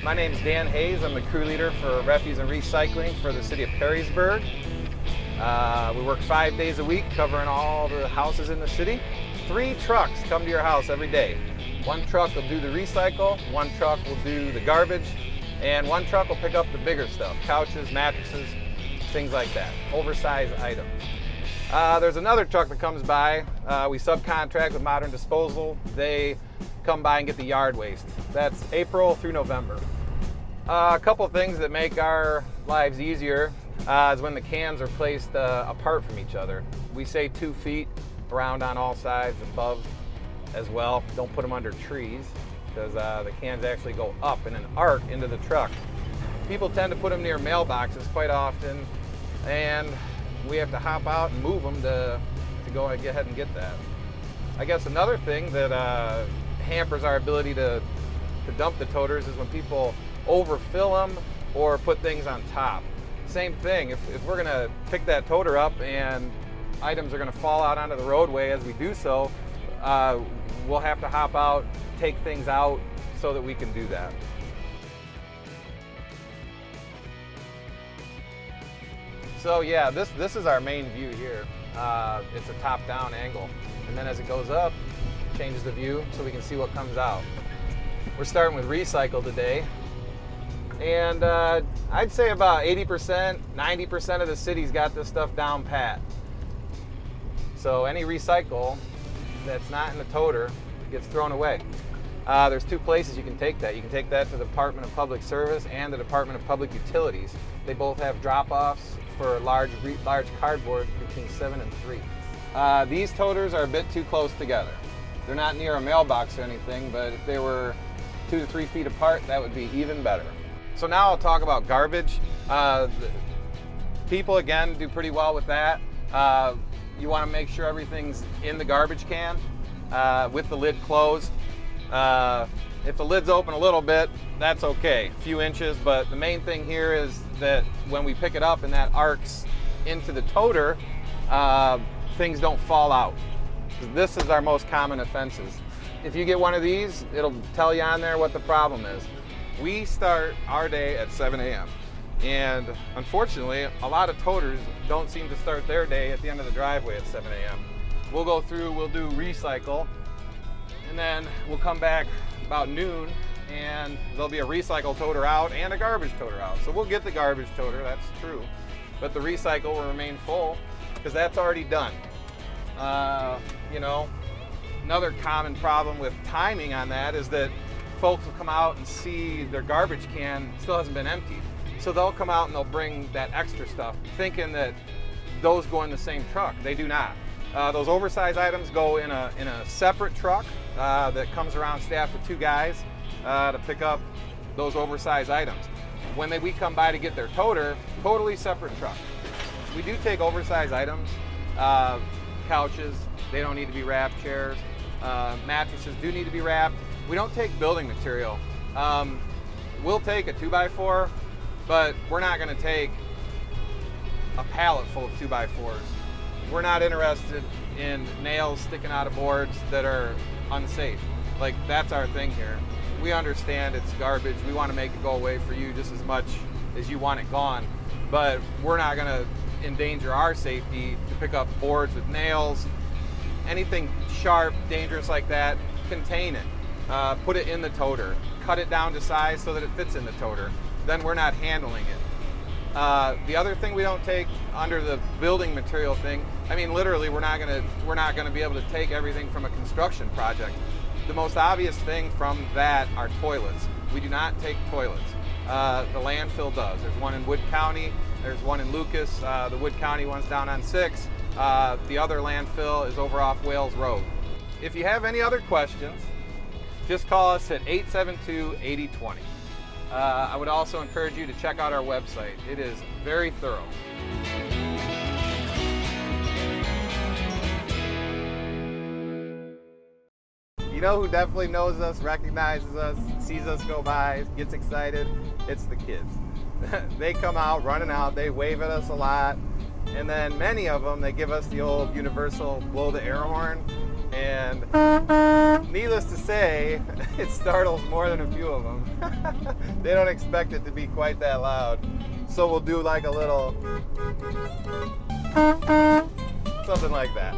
My name is Dan Hayes. I'm the crew leader for refuse and recycling for the city of Perrysburg. We work 5 days a week covering all the houses in the city. 3 trucks come to your house every day. 1 truck will do the recycle, 1 truck will do the garbage, and 1 truck will pick up the bigger stuff, couches, mattresses, things like that, oversized items. There's another truck that comes by. We subcontract with Modern Disposal. They come by and get the yard waste. That's April through November. A couple things that make our lives easier is when the cans are placed apart from each other. We say 2 feet around on all sides, above as well. Don't put them under trees because the cans actually go up in an arc into the truck. People tend to put them near mailboxes quite often, and we have to hop out and move them to go ahead and get that. I guess another thing that hampers our ability to dump the toters is when people overfill them or put things on top. Same thing, if we're gonna pick that toter up and items are gonna fall out onto the roadway as we do so, we'll have to hop out, take things out so that we can do that. So yeah, this is our main view here. It's a top-down angle. And then as it goes up, it changes the view so we can see what comes out. We're starting with recycle today. And I'd say about 80%, 90% of the city's got this stuff down pat. So any recycle that's not in the toter gets thrown away. There's 2 places you can take that. You can take that to the Department of Public Service and the Department of Public Utilities. They both have drop-offs for large cardboard between 7 and 3. These toters are a bit too close together. They're not near a mailbox or anything, but if they were 2 to 3 feet apart, that would be even better. So now I'll talk about garbage. People, again, do pretty well with that. You want to make sure everything's in the garbage can with the lid closed. If the lid's open a little bit, that's okay, a few inches, but the main thing here is that when we pick it up and that arcs into the toter, things don't fall out. This is our most common offenses. If you get one of these, it'll tell you on there what the problem is. We start our day at 7 a.m. and unfortunately, a lot of toters don't seem to start their day at the end of the driveway at 7 a.m. We'll go through, we'll do recycle, and then we'll come back about noon and there'll be a recycle toter out and a garbage toter out. So we'll get the garbage toter, that's true, but the recycle will remain full because that's already done. You know, another common problem with timing on that is that folks will come out and see their garbage can still hasn't been emptied. So they'll come out and they'll bring that extra stuff thinking that those go in the same truck. They do not. Those oversized items go in a separate truck that comes around staffed with 2 guys to pick up those oversized items. When we come by to get their toter, totally separate truck. We do take oversized items, couches, they don't need to be wrapped, chairs, mattresses do need to be wrapped. We don't take building material. We'll take a 2x4, but we're not gonna take a pallet full of 2x4s. We're not interested in nails sticking out of boards that are unsafe. Like, that's our thing here. We understand it's garbage. We want to make it go away for you just as much as you want it gone, but we're not going to endanger our safety to pick up boards with nails. Anything sharp, dangerous like that, contain it. Put it in the toter. Cut it down to size so that it fits in the toter. Then we're not handling it. The other thing we don't take under the building material thing, I mean, literally, we're not gonna be able to take everything from a construction project. The most obvious thing from that are toilets. We do not take toilets. The landfill does. There's one in Wood County. There's one in Lucas. The Wood County one's down on 6. The other landfill is over off Wales Road. If you have any other questions, just call us at 872-8020. I would also encourage you to check out our website. It is very thorough. You know who definitely knows us, recognizes us, sees us go by, gets excited? It's the kids. They come out, running out, they wave at us a lot, and then many of them, they give us the old universal blow the air horn, and And needless to say, it startles more than a few of them. They don't expect it to be quite that loud. So we'll do like a little, something like that.